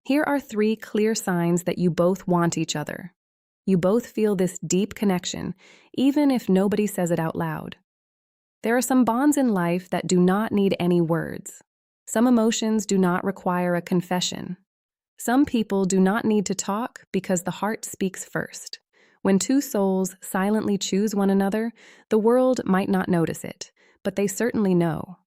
Here are 3 clear signs that you both want each other. You both feel this deep connection, even if nobody says it out loud. There are some bonds in life that do not need any words. Some emotions do not require a confession. Some people do not need to talk because the heart speaks first. When 2 souls silently choose one another, the world might not notice it, but they certainly know.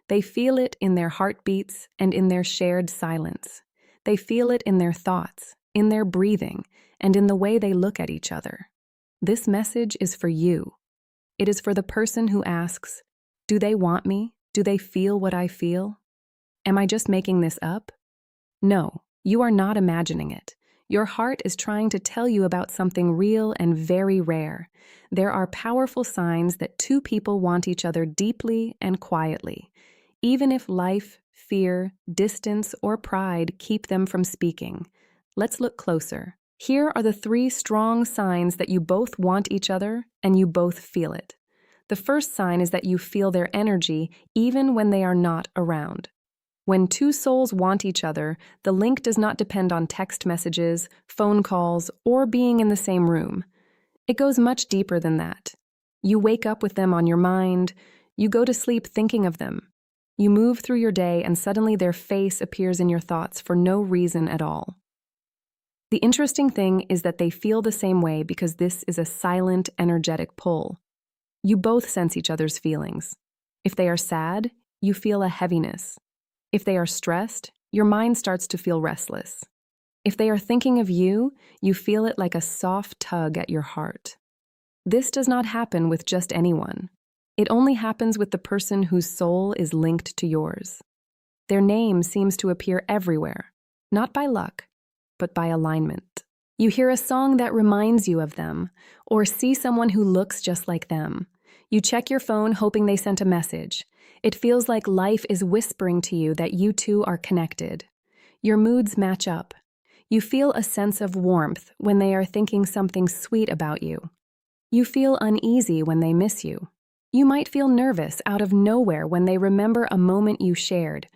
They feel it in their heartbeats and in their shared silence. They feel it in their thoughts, in their breathing, and in the way they look at each other. This message is for you. It is for the person who asks, do they want me? Do they feel what I feel? Am I just making this up? No, you are not imagining it. Your heart is trying to tell you about something real and very rare. There are powerful signs that 2 people want each other deeply and quietly, even if life, fear, distance, or pride keep them from speaking. Let's look closer. Here are the 3 strong signs that you both want each other and you both feel it. The first sign is that you feel their energy even when they are not around. When 2 souls want each other, the link does not depend on text messages, phone calls, or being in the same room. It goes much deeper than that. You wake up with them on your mind, you go to sleep thinking of them. You move through your day and suddenly their face appears in your thoughts for no reason at all. The interesting thing is that they feel the same way because this is a silent, energetic pull. You both sense each other's feelings. If they are sad, you feel a heaviness. If they are stressed, your mind starts to feel restless. If they are thinking of you, you feel it like a soft tug at your heart. This does not happen with just anyone. It only happens with the person whose soul is linked to yours. Their name seems to appear everywhere, not by luck, but by alignment. You hear a song that reminds you of them, or see someone who looks just like them. You check your phone hoping they sent a message. It feels like life is whispering to you that you 2 are connected. Your moods match up. You feel a sense of warmth when they are thinking something sweet about you. You feel uneasy when they miss you. You might feel nervous out of nowhere when they remember a moment you shared.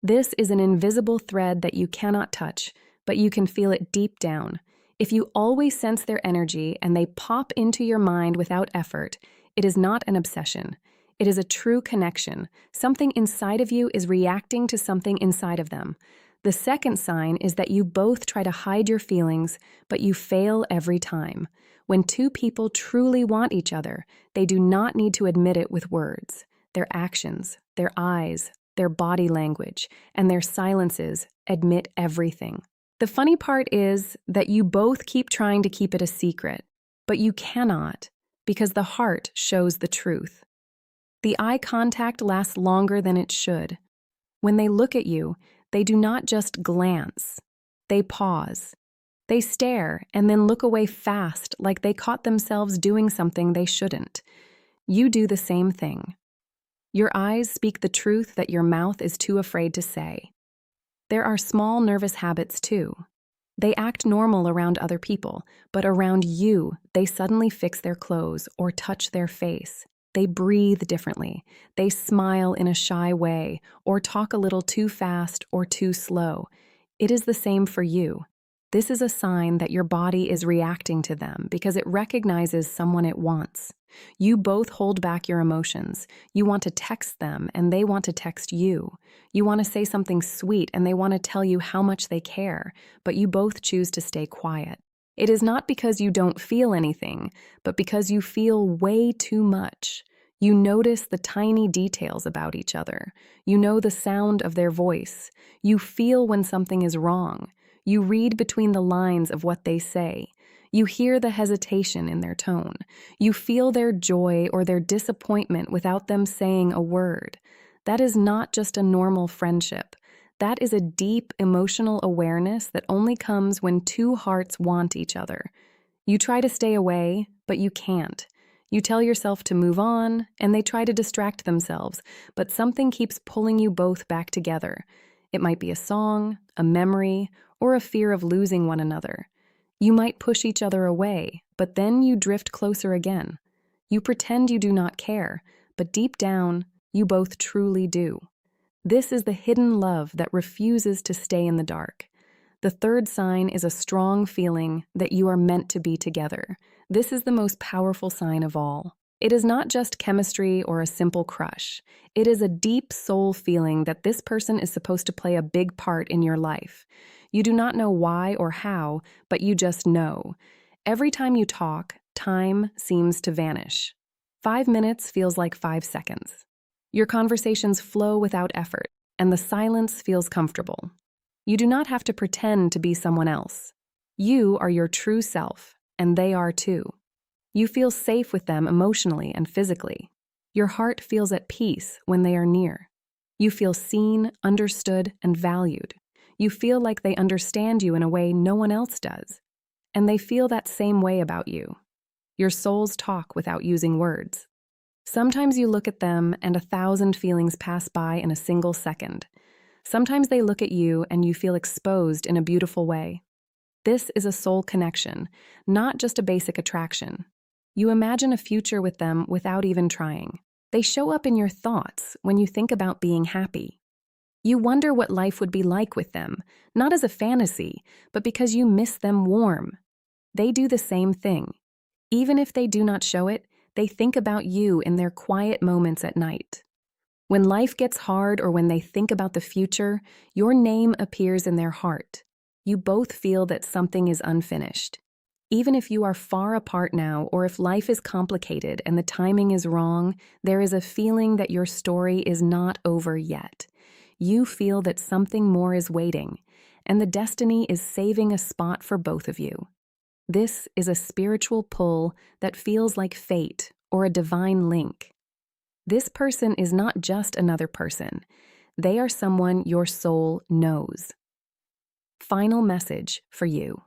This is an invisible thread that you cannot touch, but you can feel it deep down. If you always sense their energy and they pop into your mind without effort, it is not an obsession. It is a true connection. Something inside of you is reacting to something inside of them. The second sign is that you both try to hide your feelings, but you fail every time. When 2 people truly want each other, they do not need to admit it with words. Their actions, their eyes, their body language, and their silences admit everything. The funny part is that you both keep trying to keep it a secret, but you cannot, because the heart shows the truth. The eye contact lasts longer than it should. When they look at you, they do not just glance. They pause. They stare and then look away fast, like they caught themselves doing something they shouldn't. You do the same thing. Your eyes speak the truth that your mouth is too afraid to say. There are small nervous habits too. They act normal around other people, but around you, they suddenly fix their clothes or touch their face. They breathe differently. They smile in a shy way or talk a little too fast or too slow. It is the same for you. This is a sign that your body is reacting to them because it recognizes someone it wants. You both hold back your emotions. You want to text them and they want to text you. You want to say something sweet and they want to tell you how much they care, but you both choose to stay quiet. It is not because you don't feel anything, but because you feel way too much. You notice the tiny details about each other. You know the sound of their voice. You feel when something is wrong. You read between the lines of what they say. You hear the hesitation in their tone. You feel their joy or their disappointment without them saying a word. That is not just a normal friendship. That is a deep emotional awareness that only comes when 2 hearts want each other. You try to stay away, but you can't. You tell yourself to move on, and they try to distract themselves, but something keeps pulling you both back together. It might be a song, a memory, or a fear of losing one another. You might push each other away, but then you drift closer again. You pretend you do not care, but deep down, you both truly do. This is the hidden love that refuses to stay in the dark. The third sign is a strong feeling that you are meant to be together. This is the most powerful sign of all. It is not just chemistry or a simple crush. It is a deep soul feeling that this person is supposed to play a big part in your life. You do not know why or how, but you just know. Every time you talk, time seems to vanish. 5 minutes feels like 5 seconds. Your conversations flow without effort, and the silence feels comfortable. You do not have to pretend to be someone else. You are your true self, and they are too. You feel safe with them emotionally and physically. Your heart feels at peace when they are near. You feel seen, understood, and valued. You feel like they understand you in a way no one else does, and they feel that same way about you. Your souls talk without using words. Sometimes you look at them and 1,000 feelings pass by in a single second. Sometimes they look at you and you feel exposed in a beautiful way. This is a soul connection, not just a basic attraction. You imagine a future with them without even trying. They show up in your thoughts when you think about being happy. You wonder what life would be like with them, not as a fantasy, but because you miss them warm. They do the same thing. Even if they do not show it, they think about you in their quiet moments at night. When life gets hard or when they think about the future, your name appears in their heart. You both feel that something is unfinished. Even if you are far apart now, or if life is complicated and the timing is wrong, there is a feeling that your story is not over yet. You feel that something more is waiting, and the destiny is saving a spot for both of you. This is a spiritual pull that feels like fate or a divine link. This person is not just another person. They are someone your soul knows. Final message for you.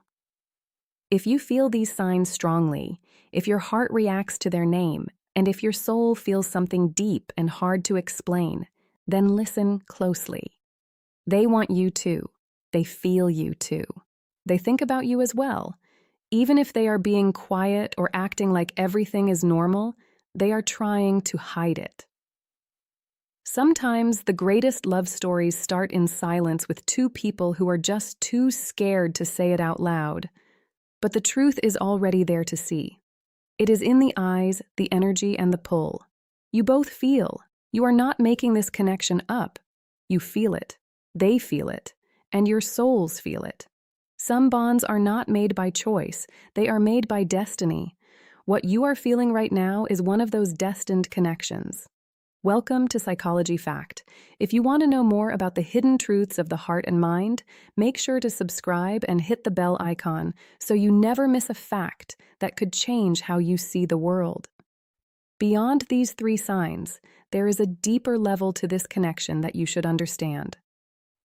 If you feel these signs strongly, if your heart reacts to their name, and if your soul feels something deep and hard to explain, then listen closely. They want you too. They feel you too. They think about you as well. Even if they are being quiet or acting like everything is normal, they are trying to hide it. Sometimes the greatest love stories start in silence with two people who are just too scared to say it out loud. But the truth is already there to see. It is in the eyes, the energy, and the pull. You both feel. You are not making this connection up. You feel it. They feel it. And your souls feel it. Some bonds are not made by choice. They are made by destiny. What you are feeling right now is one of those destined connections. Welcome to Psychology Fact. If you want to know more about the hidden truths of the heart and mind, make sure to subscribe and hit the bell icon so you never miss a fact that could change how you see the world. Beyond these 3 signs, there is a deeper level to this connection that you should understand.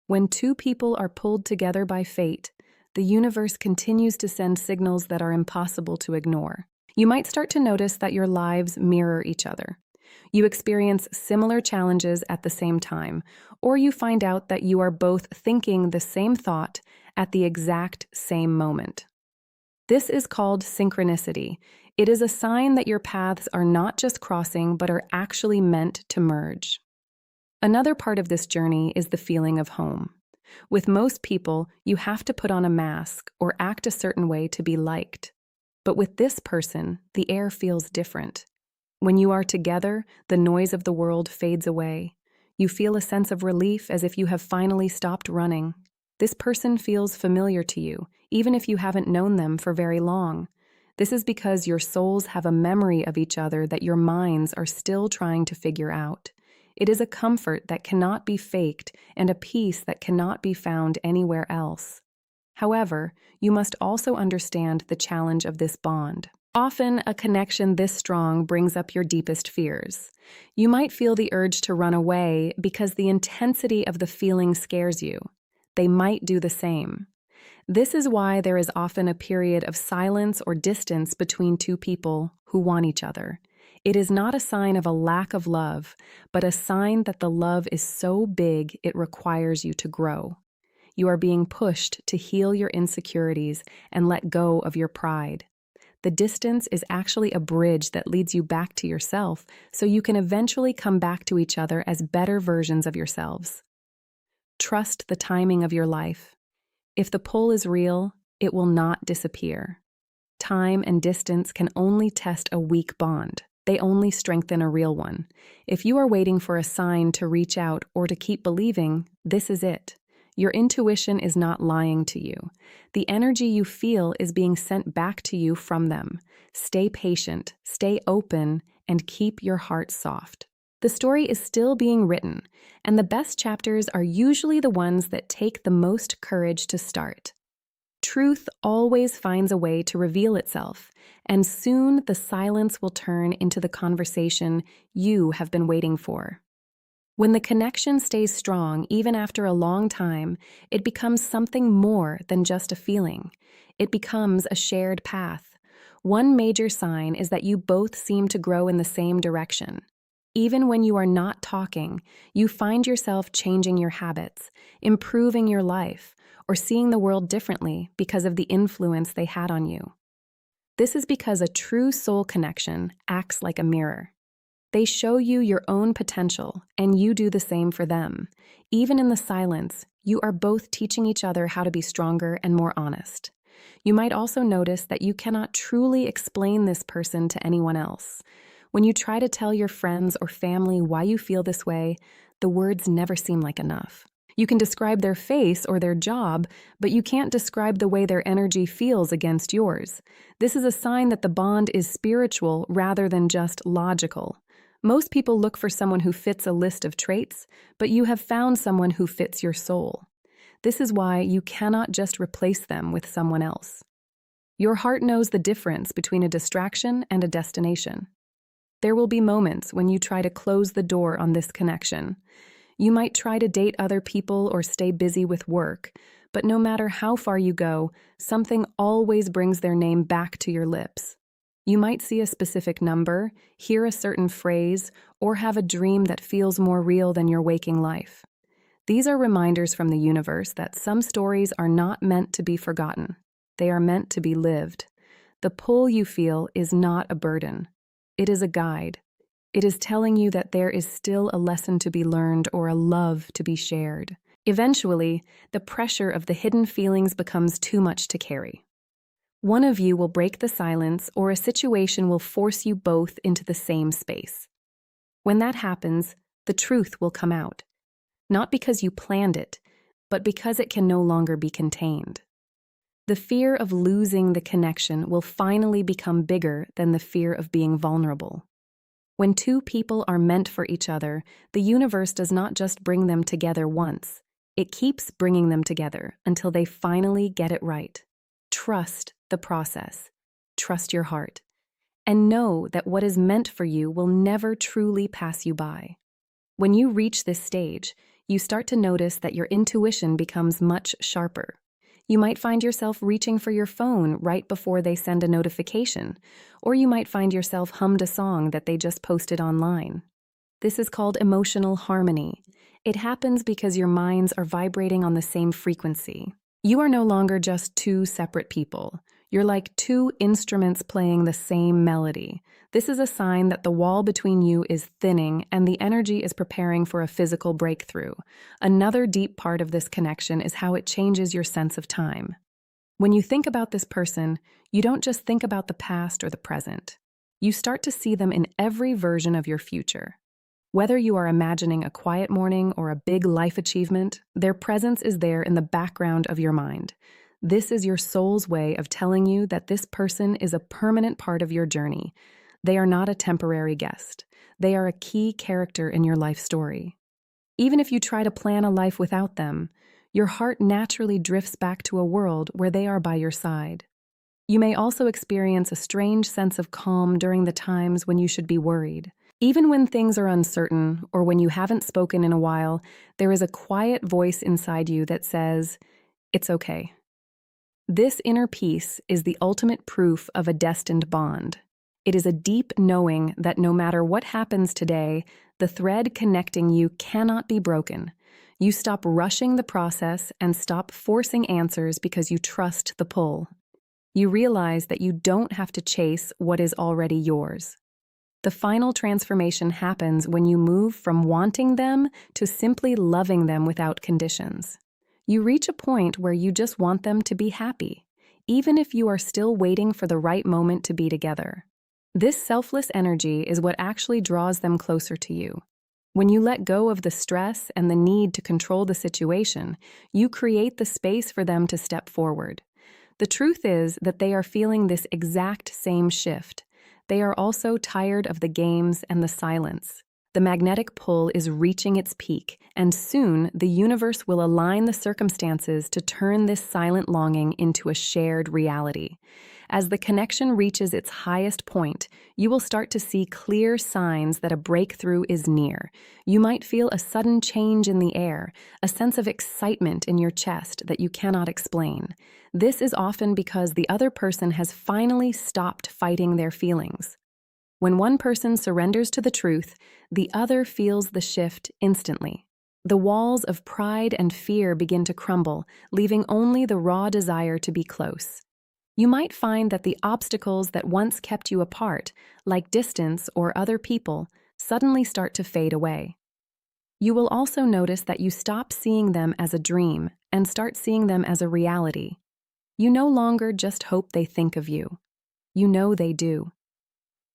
When two people are pulled together by fate, the universe continues to send signals that are impossible to ignore. You might start to notice that your lives mirror each other. You experience similar challenges at the same time, or you find out that you are both thinking the same thought at the exact same moment. This is called synchronicity. It is a sign that your paths are not just crossing, but are actually meant to merge. Another part of this journey is the feeling of home. With most people, you have to put on a mask or act a certain way to be liked. But with this person, the air feels different. When you are together, the noise of the world fades away. You feel a sense of relief as if you have finally stopped running. This person feels familiar to you, even if you haven't known them for very long. This is because your souls have a memory of each other that your minds are still trying to figure out. It is a comfort that cannot be faked and a peace that cannot be found anywhere else. However, you must also understand the challenge of this bond. Often, a connection this strong brings up your deepest fears. You might feel the urge to run away because the intensity of the feeling scares you. They might do the same. This is why there is often a period of silence or distance between two people who want each other. It is not a sign of a lack of love, but a sign that the love is so big it requires you to grow. You are being pushed to heal your insecurities and let go of your pride. The distance is actually a bridge that leads you back to yourself, so you can eventually come back to each other as better versions of yourselves. Trust the timing of your life. If the pull is real, it will not disappear. Time and distance can only test a weak bond. They only strengthen a real one. If you are waiting for a sign to reach out or to keep believing, this is it. Your intuition is not lying to you. The energy you feel is being sent back to you from them. Stay patient, stay open, and keep your heart soft. The story is still being written, and the best chapters are usually the ones that take the most courage to start. Truth always finds a way to reveal itself, and soon the silence will turn into the conversation you have been waiting for. When the connection stays strong even after a long time, it becomes something more than just a feeling. It becomes a shared path. One major sign is that you both seem to grow in the same direction. Even when you are not talking, you find yourself changing your habits, improving your life, or seeing the world differently because of the influence they had on you. This is because a true soul connection acts like a mirror. They show you your own potential, and you do the same for them. Even in the silence, you are both teaching each other how to be stronger and more honest. You might also notice that you cannot truly explain this person to anyone else. When you try to tell your friends or family why you feel this way, the words never seem like enough. You can describe their face or their job, but you can't describe the way their energy feels against yours. This is a sign that the bond is spiritual rather than just logical. Most people look for someone who fits a list of traits, but you have found someone who fits your soul. This is why you cannot just replace them with someone else. Your heart knows the difference between a distraction and a destination. There will be moments when you try to close the door on this connection. You might try to date other people or stay busy with work, but no matter how far you go, something always brings their name back to your lips. You might see a specific number, hear a certain phrase, or have a dream that feels more real than your waking life. These are reminders from the universe that some stories are not meant to be forgotten. They are meant to be lived. The pull you feel is not a burden. It is a guide. It is telling you that there is still a lesson to be learned or a love to be shared. Eventually, the pressure of the hidden feelings becomes too much to carry. One of you will break the silence, or a situation will force you both into the same space. When that happens, the truth will come out. Not because you planned it, but because it can no longer be contained. The fear of losing the connection will finally become bigger than the fear of being vulnerable. When two people are meant for each other, the universe does not just bring them together once. It keeps bringing them together until they finally get it right. Trust the process. Trust your heart. And know that what is meant for you will never truly pass you by. When you reach this stage, you start to notice that your intuition becomes much sharper. You might find yourself reaching for your phone right before they send a notification, or you might find yourself hummed a song that they just posted online. This is called emotional harmony. It happens because your minds are vibrating on the same frequency. You are no longer just two separate people. You're like two instruments playing the same melody. This is a sign that the wall between you is thinning and the energy is preparing for a physical breakthrough. Another deep part of this connection is how it changes your sense of time. When you think about this person, you don't just think about the past or the present. You start to see them in every version of your future. Whether you are imagining a quiet morning or a big life achievement, their presence is there in the background of your mind. This is your soul's way of telling you that this person is a permanent part of your journey. They are not a temporary guest. They are a key character in your life story. Even if you try to plan a life without them, your heart naturally drifts back to a world where they are by your side. You may also experience a strange sense of calm during the times when you should be worried. Even when things are uncertain or when you haven't spoken in a while, there is a quiet voice inside you that says, "It's okay." This inner peace is the ultimate proof of a destined bond. It is a deep knowing that no matter what happens today, the thread connecting you cannot be broken. You stop rushing the process and stop forcing answers because you trust the pull. You realize that you don't have to chase what is already yours. The final transformation happens when you move from wanting them to simply loving them without conditions. You reach a point where you just want them to be happy, even if you are still waiting for the right moment to be together. This selfless energy is what actually draws them closer to you. When you let go of the stress and the need to control the situation, you create the space for them to step forward. The truth is that they are feeling this exact same shift. They are also tired of the games and the silence. The magnetic pull is reaching its peak, and soon the universe will align the circumstances to turn this silent longing into a shared reality. As the connection reaches its highest point, you will start to see clear signs that a breakthrough is near. You might feel a sudden change in the air, a sense of excitement in your chest that you cannot explain. This is often because the other person has finally stopped fighting their feelings. When one person surrenders to the truth, the other feels the shift instantly. The walls of pride and fear begin to crumble, leaving only the raw desire to be close. You might find that the obstacles that once kept you apart, like distance or other people, suddenly start to fade away. You will also notice that you stop seeing them as a dream and start seeing them as a reality. You no longer just hope they think of you. You know they do.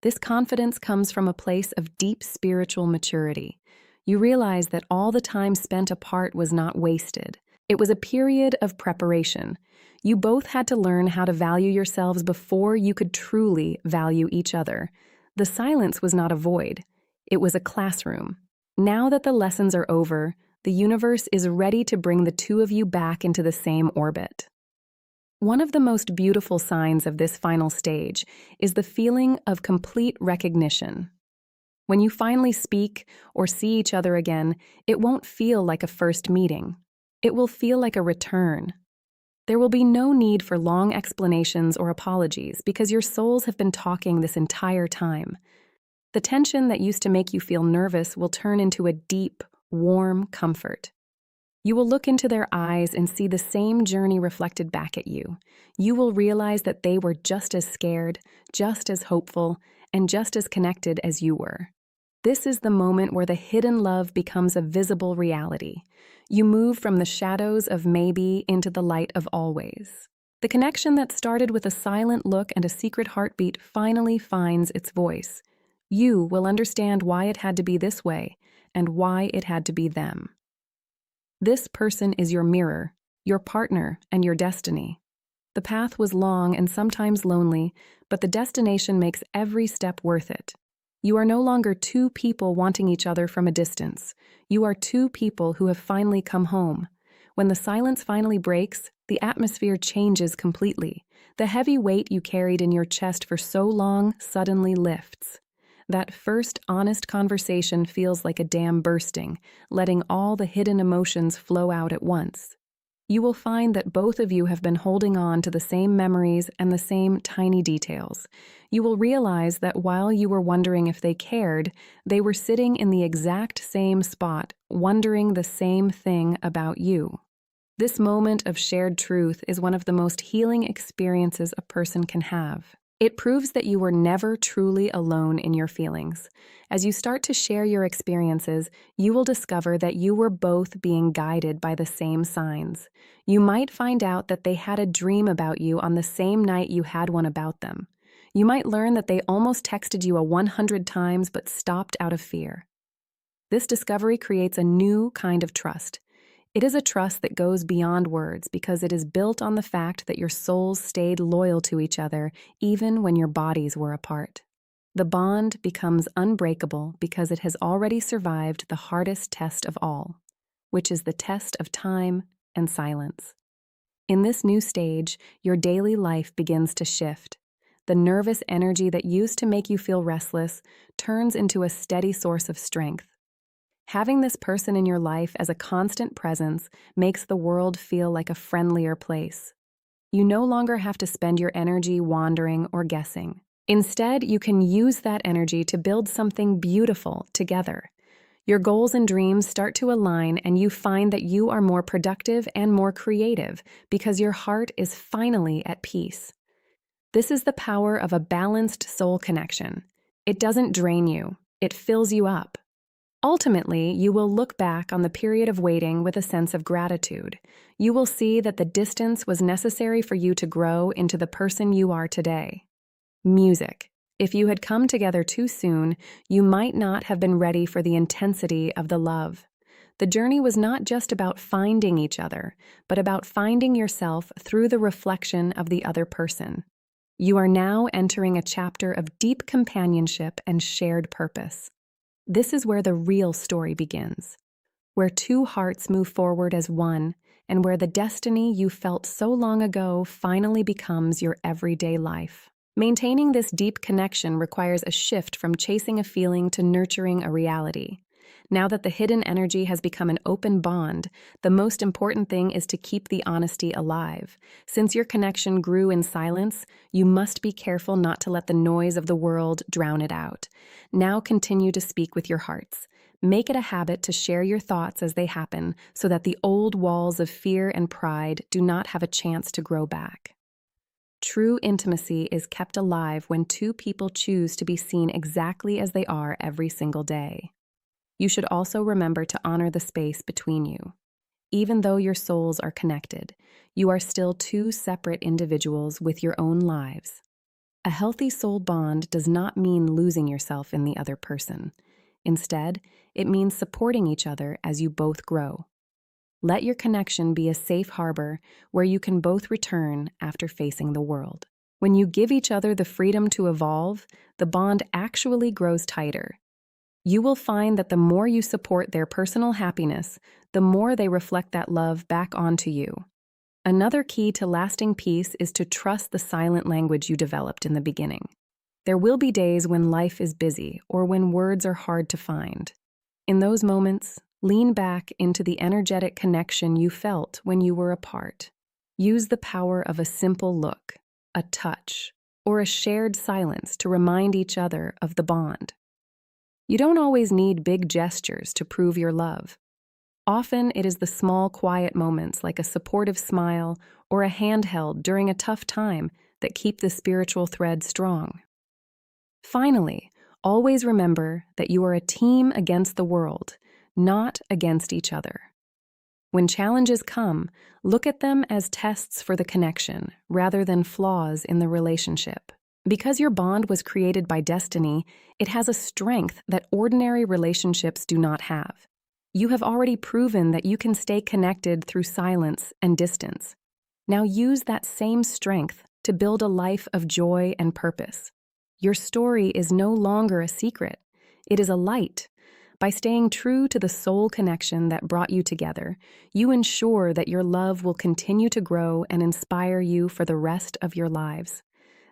This confidence comes from a place of deep spiritual maturity. You realize that all the time spent apart was not wasted. It was a period of preparation. You both had to learn how to value yourselves before you could truly value each other. The silence was not a void. It was a classroom. Now that the lessons are over, the universe is ready to bring the two of you back into the same orbit. One of the most beautiful signs of this final stage is the feeling of complete recognition. When you finally speak or see each other again, it won't feel like a first meeting. It will feel like a return. There will be no need for long explanations or apologies because your souls have been talking this entire time. The tension that used to make you feel nervous will turn into a deep, warm comfort. You will look into their eyes and see the same journey reflected back at you. You will realize that they were just as scared, just as hopeful, and just as connected as you were. This is the moment where the hidden love becomes a visible reality. You move from the shadows of maybe into the light of always. The connection that started with a silent look and a secret heartbeat finally finds its voice. You will understand why it had to be this way and why it had to be them. This person is your mirror, your partner, and your destiny. The path was long and sometimes lonely, but the destination makes every step worth it. You are no longer two people wanting each other from a distance. You are two people who have finally come home. When the silence finally breaks, the atmosphere changes completely. The heavy weight you carried in your chest for so long suddenly lifts. That first honest conversation feels like a dam bursting, letting all the hidden emotions flow out at once. You will find that both of you have been holding on to the same memories and the same tiny details. You will realize that while you were wondering if they cared, they were sitting in the exact same spot, wondering the same thing about you. This moment of shared truth is one of the most healing experiences a person can have. It proves that you were never truly alone in your feelings. As you start to share your experiences, you will discover that you were both being guided by the same signs. You might find out that they had a dream about you on the same night you had one about them. You might learn that they almost texted you 100 times but stopped out of fear. This discovery creates a new kind of trust. It is a trust that goes beyond words because it is built on the fact that your souls stayed loyal to each other even when your bodies were apart. The bond becomes unbreakable because it has already survived the hardest test of all, which is the test of time and silence. In this new stage, your daily life begins to shift. The nervous energy that used to make you feel restless turns into a steady source of strength. Having this person in your life as a constant presence makes the world feel like a friendlier place. You no longer have to spend your energy wandering or guessing. Instead, you can use that energy to build something beautiful together. Your goals and dreams start to align, and you find that you are more productive and more creative because your heart is finally at peace. This is the power of a balanced soul connection. It doesn't drain you, it fills you up. Ultimately, you will look back on the period of waiting with a sense of gratitude. You will see that the distance was necessary for you to grow into the person you are today. Music. If you had come together too soon, you might not have been ready for the intensity of the love. The journey was not just about finding each other, but about finding yourself through the reflection of the other person. You are now entering a chapter of deep companionship and shared purpose. This is where the real story begins, where two hearts move forward as one, and where the destiny you felt so long ago finally becomes your everyday life. Maintaining this deep connection requires a shift from chasing a feeling to nurturing a reality. Now that the hidden energy has become an open bond, the most important thing is to keep the honesty alive. Since your connection grew in silence, you must be careful not to let the noise of the world drown it out. Now continue to speak with your hearts. Make it a habit to share your thoughts as they happen so that the old walls of fear and pride do not have a chance to grow back. True intimacy is kept alive when two people choose to be seen exactly as they are every single day. You should also remember to honor the space between you. Even though your souls are connected, you are still two separate individuals with your own lives. A healthy soul bond does not mean losing yourself in the other person. Instead, it means supporting each other as you both grow. Let your connection be a safe harbor where you can both return after facing the world. When you give each other the freedom to evolve, the bond actually grows tighter. You will find that the more you support their personal happiness, the more they reflect that love back onto you. Another key to lasting peace is to trust the silent language you developed in the beginning. There will be days when life is busy or when words are hard to find. In those moments, lean back into the energetic connection you felt when you were apart. Use the power of a simple look, a touch, or a shared silence to remind each other of the bond. You don't always need big gestures to prove your love. Often it is the small, quiet moments like a supportive smile or a hand held during a tough time that keep the spiritual thread strong. Finally, always remember that you are a team against the world, not against each other. When challenges come, look at them as tests for the connection rather than flaws in the relationship. Because your bond was created by destiny, it has a strength that ordinary relationships do not have. You have already proven that you can stay connected through silence and distance. Now use that same strength to build a life of joy and purpose. Your story is no longer a secret. It is a light. By staying true to the soul connection that brought you together, you ensure that your love will continue to grow and inspire you for the rest of your lives.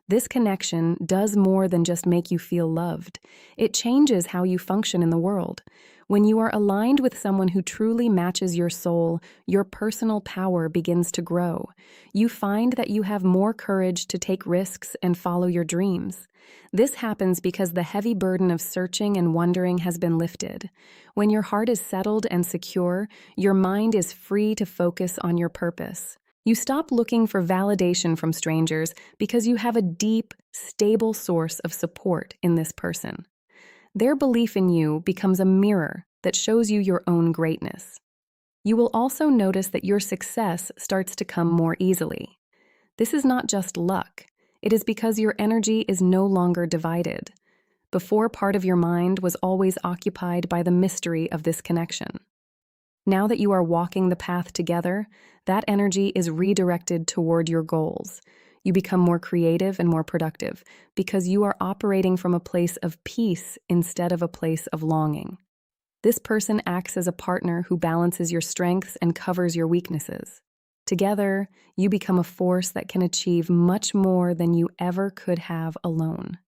This connection does more than just make you feel loved. It changes how you function in the world. When you are aligned with someone who truly matches your soul, your personal power begins to grow. You find that you have more courage to take risks and follow your dreams. This happens because the heavy burden of searching and wondering has been lifted. When your heart is settled and secure, your mind is free to focus on your purpose. You stop looking for validation from strangers because you have a deep, stable source of support in this person. Their belief in you becomes a mirror that shows you your own greatness. You will also notice that your success starts to come more easily. This is not just luck. It is because your energy is no longer divided. Before, part of your mind was always occupied by the mystery of this connection. Now that you are walking the path together, that energy is redirected toward your goals. You become more creative and more productive because you are operating from a place of peace instead of a place of longing. This person acts as a partner who balances your strengths and covers your weaknesses. Together, you become a force that can achieve much more than you ever could have alone.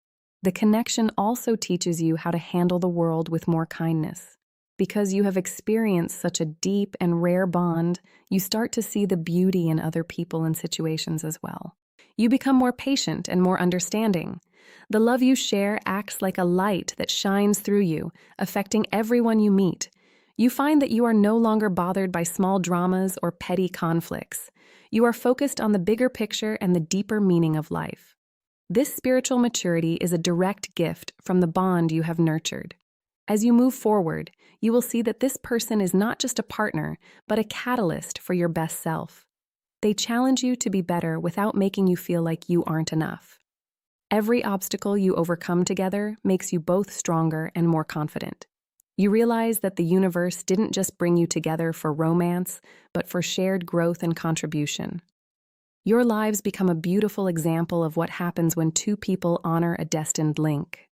The connection also teaches you how to handle the world with more kindness. Because you have experienced such a deep and rare bond, you start to see the beauty in other people and situations as well. You become more patient and more understanding. The love you share acts like a light that shines through you, affecting everyone you meet. You find that you are no longer bothered by small dramas or petty conflicts. You are focused on the bigger picture and the deeper meaning of life. This spiritual maturity is a direct gift from the bond you have nurtured. As you move forward, you will see that this person is not just a partner, but a catalyst for your best self. They challenge you to be better without making you feel like you aren't enough. Every obstacle you overcome together makes you both stronger and more confident. You realize that the universe didn't just bring you together for romance, but for shared growth and contribution. Your lives become a beautiful example of what happens when two people honor a destined link.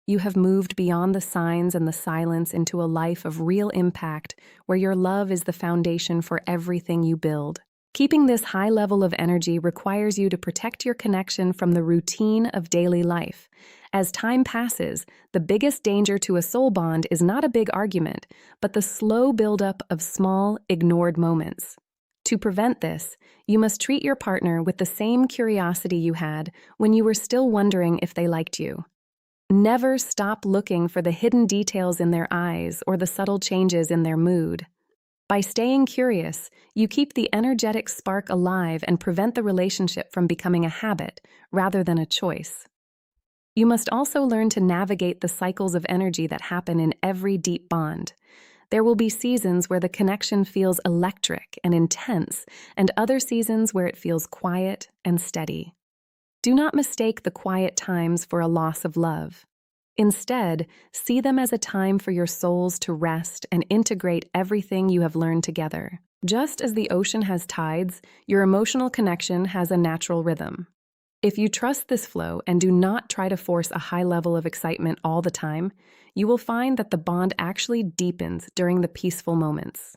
You have moved beyond the signs and the silence into a life of real impact, where your love is the foundation for everything you build. Keeping this high level of energy requires you to protect your connection from the routine of daily life. As time passes, the biggest danger to a soul bond is not a big argument, but the slow buildup of small, ignored moments. To prevent this, you must treat your partner with the same curiosity you had when you were still wondering if they liked you. Never stop looking for the hidden details in their eyes or the subtle changes in their mood. By staying curious, you keep the energetic spark alive and prevent the relationship from becoming a habit rather than a choice. You must also learn to navigate the cycles of energy that happen in every deep bond. There will be seasons where the connection feels electric and intense, and other seasons where it feels quiet and steady. Do not mistake the quiet times for a loss of love. Instead, see them as a time for your souls to rest and integrate everything you have learned together. Just as the ocean has tides, your emotional connection has a natural rhythm. If you trust this flow and do not try to force a high level of excitement all the time, you will find that the bond actually deepens during the peaceful moments.